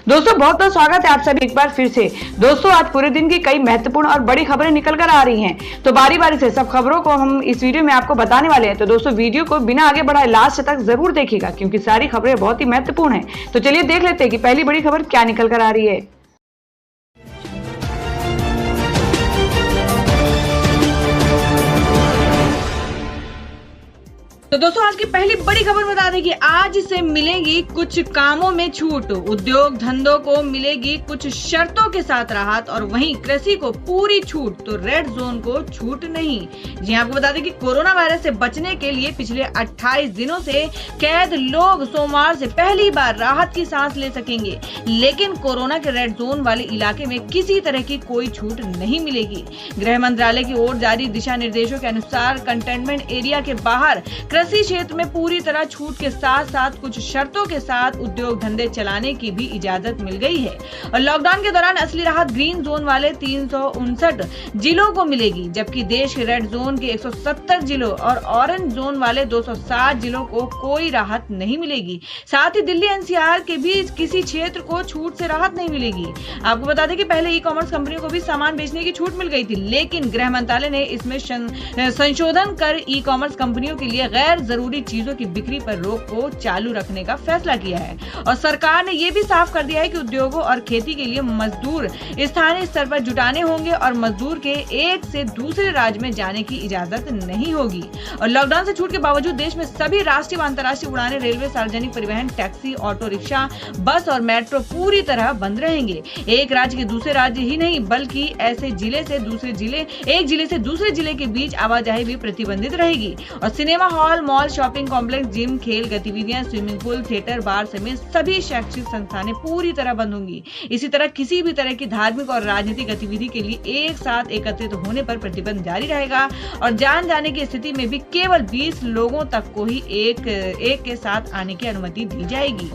दोस्तों बहुत बहुत स्वागत है आप सभी एक बार फिर से। दोस्तों आज पूरे दिन की कई महत्वपूर्ण और बड़ी खबरें निकल कर आ रही हैं, तो बारी बारी से सब खबरों को हम इस वीडियो में आपको बताने वाले हैं। तो दोस्तों वीडियो को बिना आगे बढ़ाए लास्ट तक जरूर देखिएगा, क्योंकि सारी खबरें बहुत ही महत्वपूर्ण हैं। तो चलिए देख लेते हैं कि पहली बड़ी खबर क्या निकल कर आ रही है। तो दोस्तों आज की पहली बड़ी खबर बता दें कि आज से मिलेगी कुछ कामों में छूट, उद्योग धंधों को मिलेगी कुछ शर्तों के साथ राहत और वहीं कृषि को पूरी छूट, तो रेड जोन को छूट नहीं। जी आपको बता दें कि कोरोना वायरस से बचने के लिए पिछले 28 दिनों से कैद लोग सोमवार से पहली बार राहत की सांस ले सकेंगे, लेकिन कोरोना के रेड जोन वाले इलाके में किसी तरह की कोई छूट नहीं मिलेगी। गृह मंत्रालय की ओर जारी दिशा निर्देशों के अनुसार कंटेनमेंट एरिया के बाहर कृषि क्षेत्र में पूरी तरह छूट के साथ साथ कुछ शर्तों के साथ उद्योग धंधे चलाने की भी इजाजत मिल गई है। और लॉकडाउन के दौरान असली राहत ग्रीन जोन वाले 359 जिलों को मिलेगी, जबकि देश के रेड जोन के 170 जिलों और ऑरेंज जोन वाले 260 जिलों को कोई राहत नहीं मिलेगी। साथ ही दिल्ली एनसीआर के भी किसी क्षेत्र को छूट से राहत नहीं मिलेगी। आपको बता दें कि पहले ई कॉमर्स कंपनियों को भी सामान बेचने की छूट मिल गई थी, लेकिन गृह मंत्रालय ने इसमें संशोधन कर ई कॉमर्स कंपनियों के लिए गैर जरूरी चीजों की बिक्री पर रोक को चालू रखने का फैसला किया है। और सरकार ने यह भी साफ कर दिया है कि उद्योगों और खेती के लिए मजदूर स्थानीय स्तर पर जुटाने होंगे और मजदूर के एक से दूसरे राज्य में जाने की इजाजत नहीं होगी। और लॉकडाउन से छूट के बावजूद देश में सभी राष्ट्रीय व अंतर्राष्ट्रीय उड़ानें, रेलवे, सार्वजनिक परिवहन, टैक्सी, ऑटो रिक्शा, बस और मेट्रो पूरी तरह बंद रहेंगे। एक राज्य के दूसरे राज्य ही नहीं बल्कि ऐसे जिले से दूसरे जिले, एक जिले से दूसरे जिले के बीच आवाजाही भी प्रतिबंधित रहेगी। और cinema hall, mall, shopping complex, gym, खेल गतिविधियां, स्विमिंग पूल, थिएटर, बार समेत सभी शैक्षिक संस्थानें पूरी तरह बंद होंगी। इसी तरह किसी भी तरह की धार्मिक और राजनीतिक गतिविधि के लिए एक साथ एकत्रित होने पर प्रतिबंध जारी रहेगा और जान जाने की स्थिति में भी केवल 20 लोगों तक को ही एक के साथ आने की अनुमति दी जाएगी।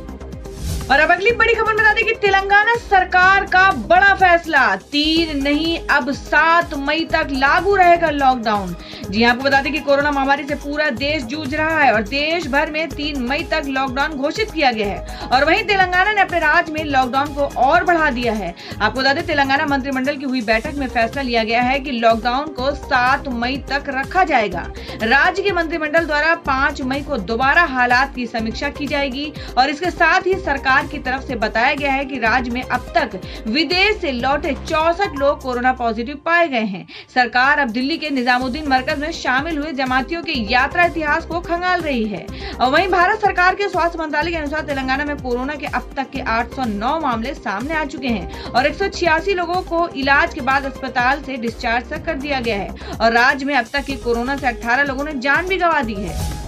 और अब अगली बड़ी खबर बता दें कि तेलंगाना सरकार का बड़ा फैसला, 3 नहीं अब 7 मई तक लागू रहेगा लॉकडाउन। जी आपको बता दें कि कोरोना महामारी से पूरा देश जूझ रहा है और देश भर में 3 मई तक लॉकडाउन घोषित किया गया है। और वहीं तेलंगाना ने अपने राज्य में लॉकडाउन को और बढ़ा दिया है। आपको बता दें तेलंगाना मंत्रिमंडल की हुई बैठक में फैसला लिया गया है कि लॉकडाउन को 7 मई तक रखा जाएगा। राज्य के मंत्रिमंडल द्वारा 5 मई को दोबारा हालात की समीक्षा की जाएगी और इसके साथ ही सरकार की तरफ से बताया गया है कि राज्य में अब तक विदेश से लौटे 64 लोग कोरोना पॉजिटिव पाए गए हैं। सरकार अब दिल्ली के निजामुद्दीन मरकज में शामिल हुए जमातियों के यात्रा इतिहास को खंगाल रही है। और वहीं भारत सरकार के स्वास्थ्य मंत्रालय के अनुसार तेलंगाना में कोरोना के अब तक के 809 मामले सामने आ चुके हैं और 186 लोगों को इलाज के बाद अस्पताल से डिस्चार्ज तक कर दिया गया है। और राज्य में अब तक की कोरोना से 18 लोगों ने जान भी गंवा दी है।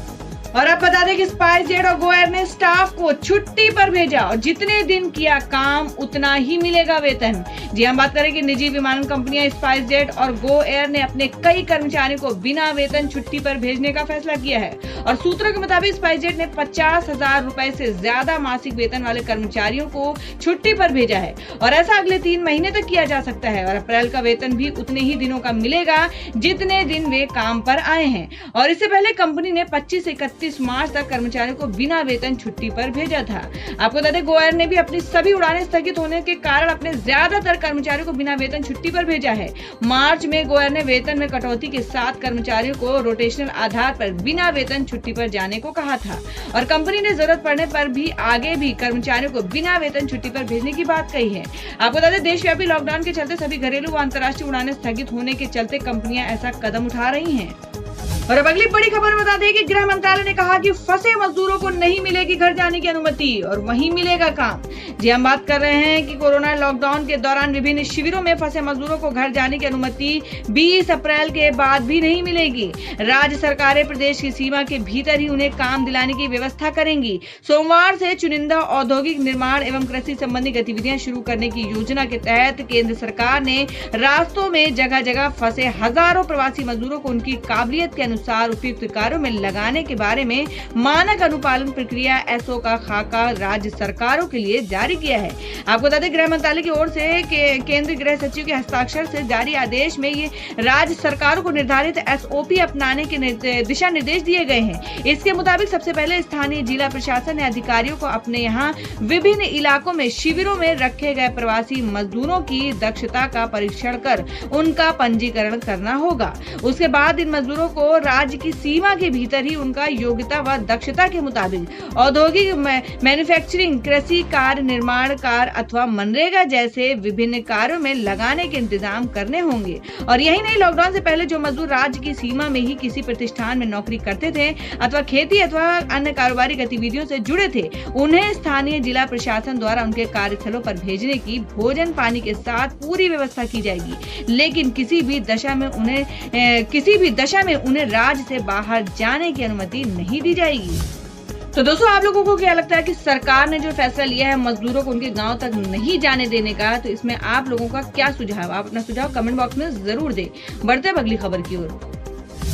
और अब बता दें कि स्पाइसजेट और गो एयर ने स्टाफ को छुट्टी पर भेजा और जितने दिन किया काम उतना ही मिलेगा वेतन। जी हम बात करें कि निजी विमान कंपनियां स्पाइसजेट और गो एयर ने अपने कई कर्मचारियों को बिना वेतन छुट्टी पर भेजने का फैसला किया है। और सूत्रों के मुताबिक स्पाइसजेट ने 50,000 रुपए से ज्यादा मासिक वेतन वाले कर्मचारियों को छुट्टी पर भेजा है और ऐसा अगले 3 महीने तक किया जा सकता है। और अप्रैल का वेतन भी उतने ही दिनों का मिलेगा जितने दिन वे काम पर आए हैं। और इससे पहले कंपनी ने 25 से 31 मार्च तक कर्मचारियों को बिना वेतन छुट्टी पर भेजा था। आपको बता दें गो एयर ने भी अपनी सभी उड़ानें स्थगित होने के कारण अपने ज्यादातर कर्मचारियों को बिना वेतन छुट्टी पर भेजा है। मार्च में गो एयर ने वेतन में कटौती के साथ कर्मचारियों को रोटेशनल आधार पर बिना वेतन छुट्टी पर जाने को कहा था और कंपनी ने जरूरत पड़ने पर भी आगे भी कर्मचारियों को बिना वेतन छुट्टी पर भेजने की बात कही है। आपको बता दें देशव्यापी लॉकडाउन के चलते सभी घरेलू व अंतर्राष्ट्रीय उड़ानें स्थगित होने के चलते कंपनियां ऐसा कदम उठा रही हैं। और अब अगली बड़ी खबर बता दें कि गृह मंत्रालय ने कहा कि फंसे मजदूरों को नहीं मिलेगी घर जाने की अनुमति और वहीं मिलेगा काम। जी हम बात कर रहे हैं कि कोरोना लॉकडाउन के दौरान विभिन्न शिविरों में फंसे मजदूरों को घर जाने की अनुमति 20 अप्रैल के बाद भी नहीं मिलेगी। राज्य सरकारें प्रदेश की सीमा के भीतर ही उन्हें काम दिलाने की व्यवस्था करेंगी। सोमवार से चुनिंदा औद्योगिक निर्माण एवं कृषि संबंधी गतिविधियां शुरू करने की योजना के तहत केंद्र सरकार ने रास्तों में जगह जगह फंसे हजारों प्रवासी मजदूरों को उनकी काबिलियत के अनुसार उपयुक्त कार्यों में लगाने के बारे में मानक अनुपालन प्रक्रिया एसओ का खाका राज्य सरकारों के लिए जारी किया है। आपको बता दें, गृह मंत्रालय की ओर से केंद्रीय गृह सचिव के हस्ताक्षर से जारी आदेश में ये राज्य सरकारों को निर्धारित एसओपी अपनाने के दिशा निर्देश दिए गए हैं। इसके मुताबिक सबसे पहले स्थानीय जिला प्रशासन ने अधिकारियों को अपने यहाँ विभिन्न इलाकों में शिविरों में रखे गए प्रवासी मजदूरों की दक्षता का परीक्षण कर उनका पंजीकरण करना होगा। उसके बाद इन मजदूरों को राज्य की सीमा के भीतर ही उनका योग्यता व दक्षता के मुताबिक औद्योगिक, मैन्युफैक्चरिंग, कृषि कार्य, निर्माण कार्य अथवा मनरेगा जैसे विभिन्न कार्यों में लगाने के इंतजाम करने होंगे। और यही नहीं, लॉकडाउन से पहले जो मजदूर राज्य की सीमा में ही किसी प्रतिष्ठान में नौकरी करते थे अथवा खेती अथवा अन्य कारोबारी गतिविधियों से जुड़े थे, उन्हें स्थानीय जिला प्रशासन द्वारा उनके कार्यस्थलों पर भेजने की भोजन पानी के साथ पूरी व्यवस्था की जाएगी। लेकिन किसी भी दशा में उन्हें राज्य से बाहर जाने की अनुमति नहीं दी जाएगी। तो दोस्तों, आप लोगों को क्या लगता है कि सरकार ने जो फैसला लिया है मजदूरों को उनके गांव तक नहीं जाने देने का, तो इसमें आप लोगों का क्या सुझाव? आप अपना सुझाव कमेंट बॉक्स में जरूर दें। बढ़ते हैं अगली खबर की ओर।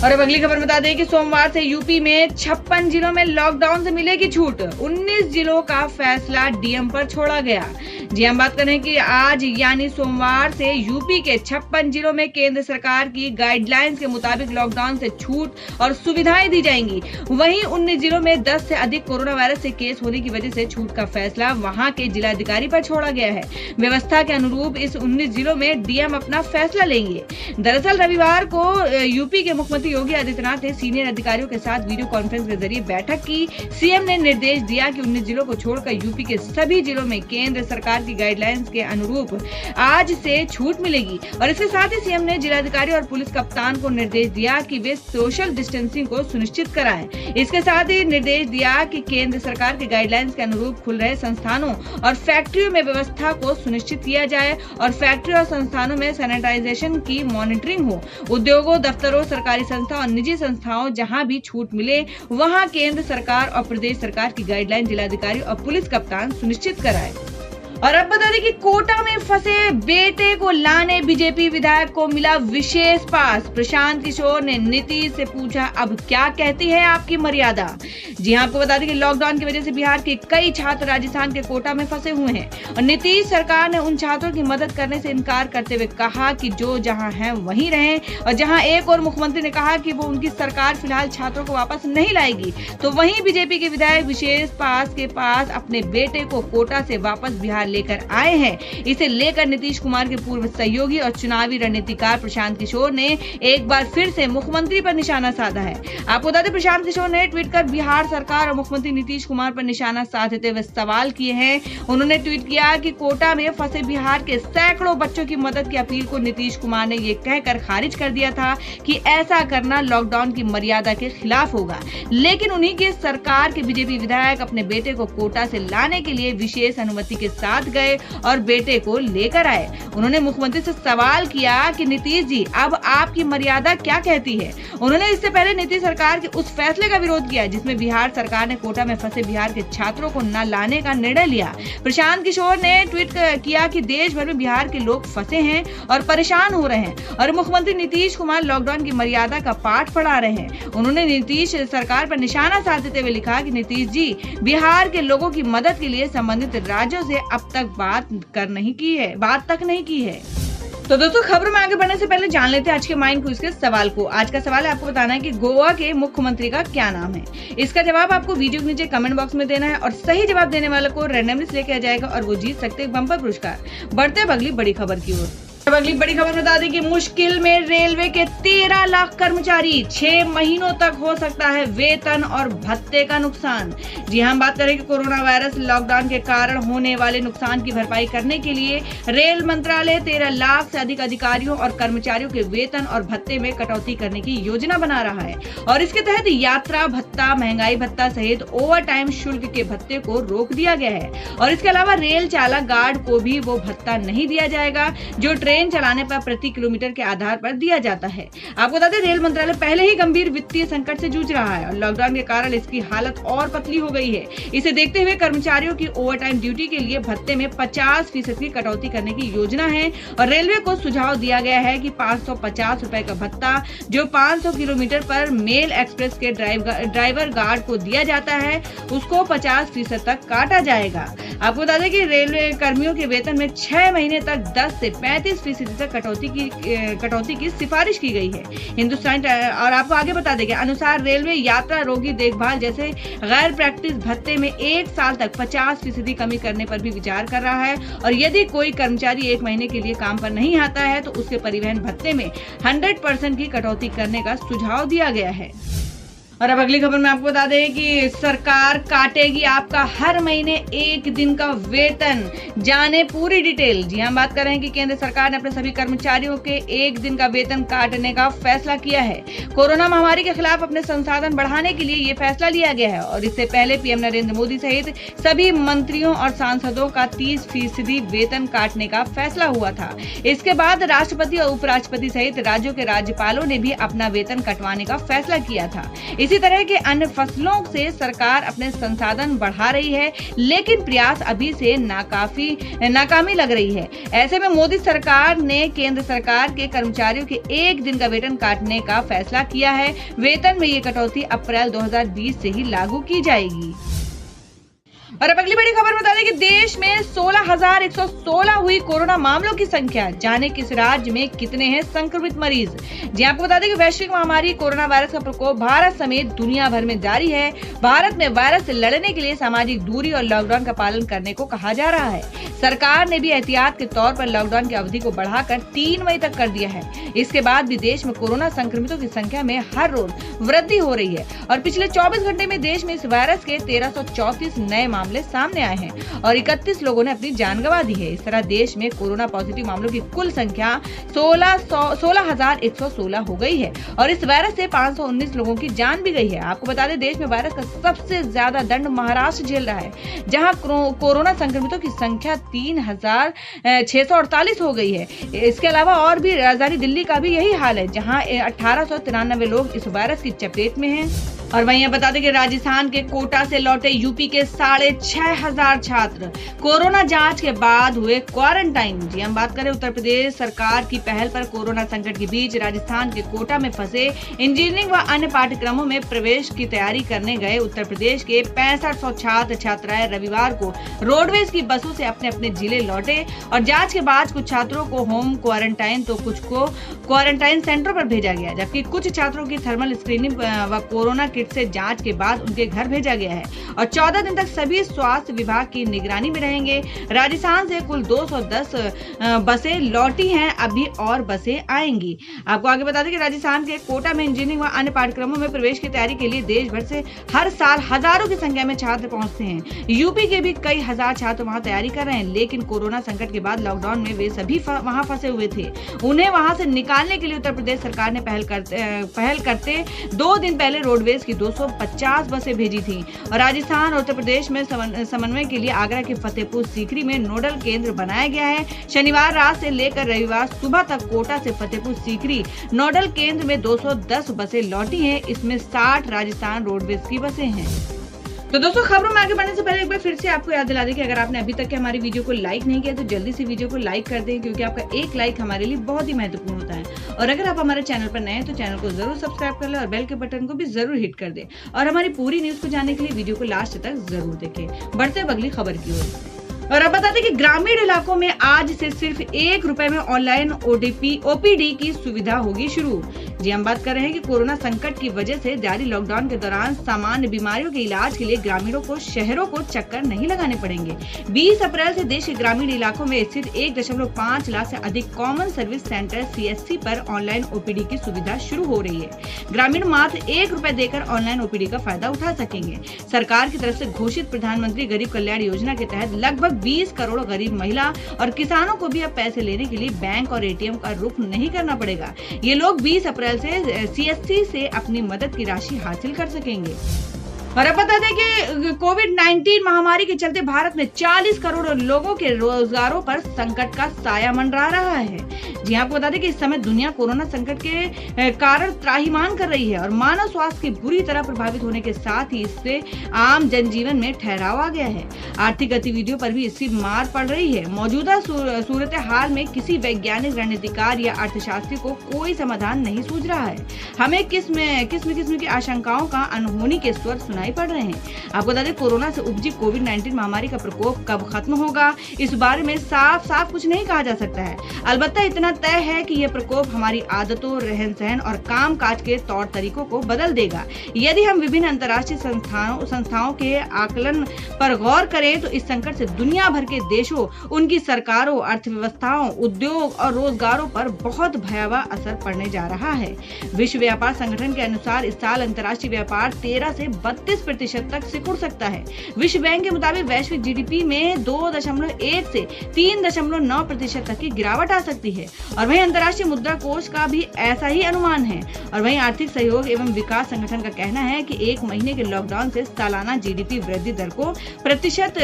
और अब अगली खबर बता दें कि सोमवार से यूपी में 56 जिलों में लॉकडाउन से मिलेगी छूट। 19 जिलों का फैसला डीएम पर छोड़ा गया। जी हम बात करें कि आज यानी सोमवार से यूपी के 56 जिलों में केंद्र सरकार की गाइडलाइंस के मुताबिक लॉकडाउन से छूट और सुविधाएं दी जाएंगी। वहीं 19 जिलों में 10 से अधिक कोरोना वायरस से केस होने की वजह से छूट का फैसला वहां के जिलाधिकारी पर छोड़ा गया है। व्यवस्था के अनुरूप इस 19 जिलों में डीएम अपना फैसला लेंगे। दरअसल रविवार को यूपी के मुख्यमंत्री योगी आदित्यनाथ ने सीनियर अधिकारियों के साथ वीडियो कॉन्फ्रेंस के जरिए बैठक की। सीएम ने निर्देश दिया कि 19 जिलों को छोड़कर यूपी के सभी जिलों में केंद्र सरकार की गाइडलाइंस के अनुरूप आज से छूट मिलेगी। और इसके साथ ही सीएम ने जिलाधिकारी और पुलिस कप्तान को निर्देश दिया कि वे सोशल डिस्टेंसिंग को सुनिश्चित कराएं। इसके साथ ही निर्देश दिया कि केंद्र सरकार के गाइडलाइंस के अनुरूप खुल रहे संस्थानों और फैक्ट्रियों में व्यवस्था को सुनिश्चित किया जाए और फैक्ट्री और संस्थानों में सैनिटाइजेशन की मॉनिटरिंग हो। उद्योगों, दफ्तरों, सरकारी संस्था और निजी संस्थाओं जहां भी छूट मिले वहां केंद्र सरकार और प्रदेश सरकार की गाइडलाइन जिलाधिकारी और पुलिस कप्तान सुनिश्चित कराए। और अब बता दें कि कोटा में फंसे बेटे को लाने बीजेपी विधायक को मिला विशेष पास। प्रशांत किशोर ने नीतीश से पूछा, अब क्या कहती है आपकी मर्यादा। जी हां, आपको बता दें कि लॉकडाउन की वजह से बिहार के कई छात्र राजस्थान के कोटा में फंसे हुए हैं और नीतीश सरकार ने उन छात्रों की मदद करने से इनकार करते हुए कहा कि जो जहां हैं वहीं रहें। और जहां एक और मुख्यमंत्री ने कहा कि वो उनकी सरकार फिलहाल छात्रों को वापस नहीं लाएगी, तो वहीं बीजेपी के विधायक विशेष पास के पास अपने बेटे को कोटा से वापस बिहार लेकर आए हैं। इसे लेकर नीतीश कुमार के पूर्व सहयोगी और चुनावी रणनीतिकार प्रशांत किशोर ने एक बार फिर से मुख्यमंत्री पर निशाना साधा है। आपको बता दें, प्रशांत किशोर ने ट्वीट कर बिहार सरकार और मुख्यमंत्री नीतीश कुमार पर निशाना साधते हुए सवाल किए हैं। उन्होंने ट्वीट किया कि कोटा में फंसे बिहार के सैकड़ों बच्चों की मदद की अपील को नीतीश कुमार ने ये कहकर खारिज कर दिया था कि ऐसा करना लॉकडाउन की मर्यादा के खिलाफ होगा। लेकिन उन्हीं के सरकार के बीजेपी विधायक अपने बेटे को कोटा से लाने के लिए विशेष अनुमति के साथ गए और बेटे को लेकर आए। उन्होंने मुख्यमंत्री से सवाल किया कि नीतीश जी, अब आपकी मर्यादा क्या कहती है। उन्होंने इससे पहले नीतीश सरकार के उस फैसले का विरोध किया जिसमें बिहार सरकार ने कोटा में फंसे बिहार के छात्रों को न लाने का निर्णय लिया। प्रशांत किशोर ने ट्वीट किया कि देश भर में बिहार के लोग फंसे हैं और परेशान हो रहे हैं और मुख्यमंत्री नीतीश कुमार लॉकडाउन की मर्यादा का पाठ पढ़ा रहे हैं। उन्होंने नीतीश सरकार पर निशाना साधते हुए लिखा कि नीतीश जी, बिहार के लोगों की मदद के लिए संबंधित राज्यों से अब तक बात तक नहीं की है। तो दोस्तों, खबर में आगे बढ़ने से पहले जान लेते हैं आज के माइंड क्विज के सवाल को। आज का सवाल है, आपको बताना है कि गोवा के मुख्यमंत्री का क्या नाम है। इसका जवाब आपको वीडियो के नीचे कमेंट बॉक्स में देना है और सही जवाब देने वाले को रैंडमली सिलेक्ट किया जाएगा और वो जीत सकते हैं बम्पर पुरस्कार। बढ़ते हैं अगली बड़ी खबर की ओर। अगली बड़ी खबर बता दें कि मुश्किल में रेलवे के 13 लाख कर्मचारी, 6 महीनों तक हो सकता है वेतन और भत्ते का नुकसान। जी हम बात करें कि कोरोना वायरस लॉकडाउन के कारण होने वाले नुकसान की भरपाई करने के लिए रेल मंत्रालय 13 लाख से अधिक अधिकारियों और कर्मचारियों के वेतन और भत्ते में कटौती करने की योजना बना रहा है और इसके तहत यात्रा भत्ता, महंगाई भत्ता सहित ओवर टाइम शुल्क के भत्ते को रोक दिया गया है। और इसके अलावा रेल चालक गार्ड को भी वो भत्ता नहीं दिया जाएगा जो ट्रेन ट्रेन चलाने पर प्रति किलोमीटर के आधार पर दिया जाता है। आपको बता दें, रेल मंत्रालय पहले ही गंभीर वित्तीय संकट से जूझ रहा है और लॉकडाउन के कारण इसकी हालत और पतली हो गई है। इसे देखते हुए कर्मचारियों की ओवरटाइम ड्यूटी के लिए भत्ते में 50% की कटौती करने की योजना है और रेलवे को सुझाव दिया गया है कि 550 रुपए का भत्ता जो 500 किलोमीटर पर मेल एक्सप्रेस के ड्राइवर गार्ड को दिया जाता है उसको 50% तक काटा जाएगा। आपको बता दें कि रेलवे कर्मियों के वेतन में 6 महीने तक 10 से 35% तक कटौती की सिफारिश की गई है। हिंदुस्तान और आपको आगे बता दें कि अनुसार रेलवे यात्रा रोगी देखभाल जैसे गैर प्रैक्टिस भत्ते में 1 साल तक 50% कमी करने पर भी विचार कर रहा है और यदि कोई कर्मचारी 1 महीने के लिए काम पर नहीं आता है तो उसके परिवहन भत्ते में 100% की कटौती करने का सुझाव दिया गया है। और अब अगली खबर में आपको बता दें कि सरकार काटेगी आपका हर महीने 1 दिन का वेतन, जाने पूरी डिटेल। जी हम बात कर रहे हैं कि केंद्र सरकार ने अपने सभी कर्मचारियों के 1 दिन का वेतन काटने का फैसला किया है। कोरोना महामारी के खिलाफ अपने संसाधन बढ़ाने के लिए ये फैसला लिया गया है और इससे पहले पीएम नरेंद्र मोदी सहित सभी मंत्रियों और सांसदों का 30% वेतन काटने का फैसला हुआ था। इसके बाद राष्ट्रपति और उपराष्ट्रपति सहित राज्यों के राज्यपालों ने भी अपना वेतन कटवाने का फैसला किया था। इसी तरह के अन्य फसलों से सरकार अपने संसाधन बढ़ा रही है, लेकिन प्रयास अभी से नाकामी लग रही है। ऐसे में मोदी सरकार ने केंद्र सरकार के कर्मचारियों के 1 दिन का वेतन काटने का फैसला किया है। वेतन में ये कटौती अप्रैल 2020 से ही लागू की जाएगी। और अब अगली बड़ी खबर बता दें कि देश में 16,116 हुई कोरोना मामलों की संख्या, जाने किस राज्य में कितने हैं संक्रमित मरीज। जी आपको बता दें कि वैश्विक महामारी कोरोना वायरस का प्रकोप भारत समेत दुनिया भर में जारी है। भारत में वायरस से लड़ने के लिए सामाजिक दूरी और लॉकडाउन का पालन करने को कहा जा रहा है। सरकार ने भी एहतियात के तौर पर लॉकडाउन की अवधि को बढ़ाकर 3 मई तक कर दिया है। इसके बाद भी देश में कोरोना संक्रमितों की संख्या में हर रोज वृद्धि हो रही है और पिछले 24 घंटे में देश में इस वायरस के 1334 नए मामले सामने आए हैं और 31 लोगों ने अपनी जान गंवा दी है। इस तरह देश में कोरोना पॉजिटिव मामलों की कुल संख्या 16,116 हो गई है और इस वायरस से 519 लोगों की जान भी गई है। आपको बता दें, देश में वायरस का सबसे ज्यादा दंड महाराष्ट्र झेल रहा है, जहां कोरोना संक्रमितों की संख्या 3,648 हो गई है। इसके अलावा और भी राजधानी दिल्ली का भी यही हाल है, जहां 1893 लोग इस वायरस की चपेट में हैं। और वहीं बता दें कि राजस्थान के कोटा से लौटे यूपी के 6,500 छात्र कोरोना जांच के बाद हुए क्वारंटाइन। जी हम बात करें उत्तर प्रदेश सरकार की पहल पर कोरोना संकट के बीच राजस्थान के कोटा में फंसे इंजीनियरिंग व अन्य पाठ्यक्रमों में प्रवेश की तैयारी करने गए उत्तर प्रदेश के 6500 छात्र छात्राएं रविवार को रोडवेज की बसों से अपने अपने जिले लौटे और जांच के बाद कुछ छात्रों को होम क्वारंटाइन तो कुछ को क्वारंटाइन सेंटरों पर भेजा गया, जबकि कुछ छात्रों की थर्मल स्क्रीनिंग व कोरोना किट से जांच के बाद उनके घर भेजा गया है और 14 दिन तक सभी स्वास्थ्य विभाग की निगरानी में रहेंगे। राजस्थान से कुल 210 बसें लौटी हैं, अभी और बसें आएंगी। आपको आगे बता दें कि राजस्थान के कोटा में इंजीनियरिंग व अन्य पाठ्यक्रमों में प्रवेश की तैयारी के लिए देश भर से हर साल हजारों की संख्या में छात्र पहुंचते हैं। यूपी के भी कई हजार छात्र वहां तैयारी कर रहे हैं, लेकिन कोरोना संकट के बाद लॉकडाउन में वे सभी वहां फंसे हुए थे। उन्हें वहां से निकालने के लिए उत्तर प्रदेश सरकार ने पहल करते 2 दिन पहले रोडवेज की 250 बसें भेजी थी और राजस्थान और उत्तर प्रदेश में समन्वय के लिए आगरा के फतेहपुर सीकरी में नोडल केंद्र बनाया गया है। शनिवार रात से लेकर रविवार सुबह तक कोटा से फतेहपुर सीकरी नोडल केंद्र में 210 बसें लौटी हैं। इसमें 60 राजस्थान रोडवेज की बसें हैं। तो दोस्तों, खबरों में आगे बढ़ने से पहले एक बार फिर से आपको याद दिला दें कि अगर आपने अभी तक हमारी वीडियो को लाइक नहीं किया तो जल्दी से वीडियो को लाइक कर दें, क्योंकि आपका एक लाइक हमारे लिए बहुत ही महत्वपूर्ण होता है। और अगर आप हमारे चैनल पर नए हैं तो चैनल को जरूर सब्सक्राइब कर लें और बेल के बटन को भी जरूर हिट कर दें और हमारी पूरी न्यूज को जानने के लिए वीडियो को लास्ट तक जरूर देखें। बढ़ते हैं अगली खबर की ओर। और अब बता दें कि ग्रामीण इलाकों में आज से सिर्फ 1 रुपए में ऑनलाइन ओपीडी की सुविधा होगी शुरू। जी हम बात कर रहे हैं कि कोरोना संकट की वजह से जारी लॉकडाउन के दौरान सामान्य बीमारियों के इलाज के लिए ग्रामीणों को शहरों को चक्कर नहीं लगाने पड़ेंगे। 20 अप्रैल से देश के ग्रामीण इलाकों में स्थित 1.5 लाख से अधिक कॉमन सर्विस सेंटर CSC पर ऑनलाइन ओपीडी की सुविधा शुरू हो रही है। ग्रामीण मात्र 1 रुपए देकर ऑनलाइन ओपीडी का फायदा उठा सकेंगे। सरकार की तरफ से घोषित प्रधानमंत्री गरीब कल्याण योजना के तहत लगभग 20 करोड़ गरीब महिला और किसानों को भी अब पैसे लेने के लिए बैंक और ATM का रुख नहीं करना पड़ेगा। ये लोग 20 अप्रैल से CSC से अपनी मदद की राशि हासिल कर सकेंगे। और अब बता दें कि कोविड-19 महामारी के चलते भारत में 40 करोड़ लोगों के रोजगारों पर संकट का साया मंडरा रहा है। जी आपको बता दें कि इस समय दुनिया कोरोना संकट के कारण त्राहिमाम कर रही है और मानव स्वास्थ्य की बुरी तरह प्रभावित होने के साथ ही इससे आम जनजीवन में ठहराव आ गया है। आर्थिक गतिविधियों पर भी इसकी मार पड़ रही है। मौजूदा सूरत हाल में किसी वैज्ञानिक, रणनीतिकार या अर्थशास्त्री को कोई समाधान नहीं सूझ रहा है। हमें किस्म की आशंकाओं का अनहोनी के स्वर सुनाई पड़ रहे हैं। आपको बता दें कोरोना से उपजी कोविड-19 महामारी का प्रकोप कब खत्म होगा, इस बारे में साफ कुछ नहीं कहा जा सकता है। अलबत्ता इतना तय है कि यह प्रकोप हमारी आदतों, रहन सहन और काम काज के तौर तरीकों को बदल देगा। यदि हम विभिन्न अंतर्राष्ट्रीय संस्थाओं के आकलन पर गौर करें तो इस संकट से दुनिया भर के देशों, उनकी सरकारों, अर्थव्यवस्थाओं, उद्योग और रोजगारों पर बहुत भयावह असर पड़ने जा रहा है। विश्व व्यापार संगठन के अनुसार इस साल अंतर्राष्ट्रीय व्यापार 13 से 32% तक सिकुड़ सकता है। विश्व बैंक के मुताबिक वैश्विक जीडीपी में 2.1 से 3.9% तक की गिरावट आ सकती है और वहीं अंतर्राष्ट्रीय मुद्रा कोष का भी ऐसा ही अनुमान है। और वहीं आर्थिक सहयोग एवं विकास संगठन का कहना है कि 1 महीने के लॉकडाउन से सालाना जीडीपी वृद्धि दर को प्रतिशत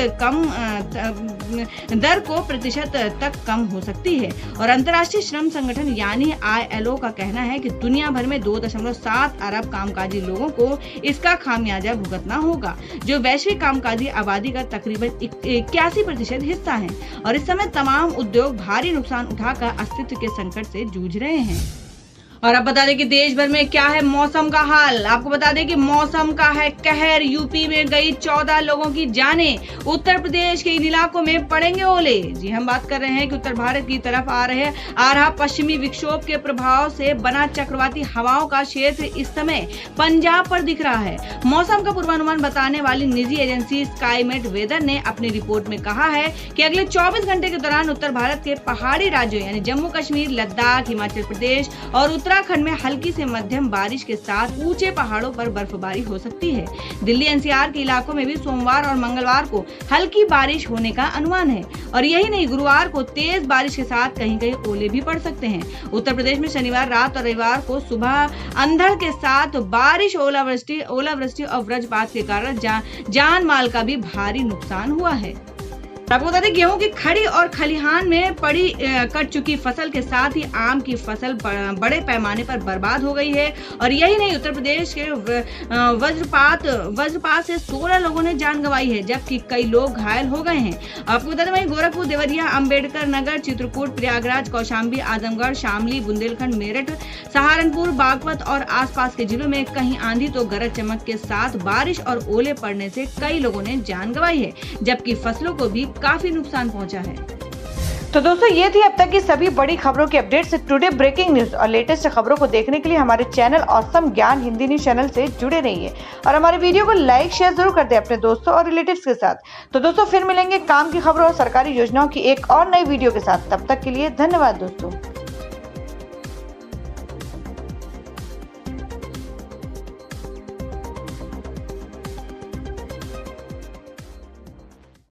तक कम हो सकती है। और अंतर्राष्ट्रीय श्रम संगठन यानी ILO का कहना है कि दुनिया भर में 2.7 अरब कामकाजी लोगों को इसका खामियाजा भुगतना होगा, जो वैश्विक कामकाजी आबादी का तकरीबन 81% हिस्सा है। और इस समय तमाम उद्योग भारी नुकसान उठाकर अस्तित्व के संकट से जूझ रहे हैं। और अब बता दें कि देश भर में क्या है मौसम का हाल। आपको बता दें कि मौसम का है कहर। यूपी में गई 14 लोगों की जानें। उत्तर प्रदेश के इन इलाकों में पड़ेंगे ओले। जी हम बात कर रहे हैं कि उत्तर भारत की तरफ आ रहा पश्चिमी विक्षोभ के प्रभाव से बना चक्रवाती हवाओं का क्षेत्र इस समय पंजाब पर दिख रहा है। मौसम का पूर्वानुमान बताने वाली निजी एजेंसी स्काईमेट वेदर ने अपनी रिपोर्ट में कहा है कि अगले 24 घंटे के दौरान उत्तर भारत के पहाड़ी राज्यों यानी जम्मू कश्मीर, लद्दाख, हिमाचल प्रदेश और उत्तराखंड में हल्की से मध्यम बारिश के साथ ऊंचे पहाड़ों पर बर्फबारी हो सकती है। दिल्ली NCR के इलाकों में भी सोमवार और मंगलवार को हल्की बारिश होने का अनुमान है और यही नहीं, गुरुवार को तेज बारिश के साथ कहीं ओले भी पड़ सकते हैं। उत्तर प्रदेश में शनिवार रात और रविवार को सुबह अंधड़ के साथ बारिश, ओलावृष्टि और वज्रपात के कारण जान माल का भी भारी नुकसान हुआ है। आपको बता दें गेहूं की खड़ी और खलिहान में पड़ी कट चुकी फसल के साथ ही आम की फसल बड़े पैमाने पर बर्बाद हो गई है और यही नहीं, उत्तर प्रदेश के वज्रपात से 16 लोगों ने जान गंवाई है जबकि कई लोग घायल हो गए हैं। आपको बता दें वहीं गोरखपुर, देवरिया, अंबेडकर नगर, चित्रकूट, प्रयागराज, कौशाम्बी, आजमगढ़, शामली, बुंदेलखंड, मेरठ, सहारनपुर, बागपत और आसपास के जिलों में कहीं आंधी तो गरज चमक के साथ बारिश और ओले पड़ने से कई लोगों ने जान गंवाई है जबकि फसलों को भी काफी नुकसान पहुंचा है। तो दोस्तों ये थी अब तक की सभी बड़ी खबरों की अपडेट से टुडे ब्रेकिंग न्यूज और लेटेस्ट खबरों को देखने के लिए हमारे चैनल ऑसम ज्ञान हिंदी न्यूज चैनल से जुड़े रहिए और हमारे वीडियो को लाइक शेयर जरूर कर दें अपने दोस्तों और रिलेटिव्स के साथ। तो दोस्तों फिर मिलेंगे काम की खबरों और सरकारी योजनाओं की एक और नई वीडियो के साथ। तब तक के लिए धन्यवाद दोस्तों।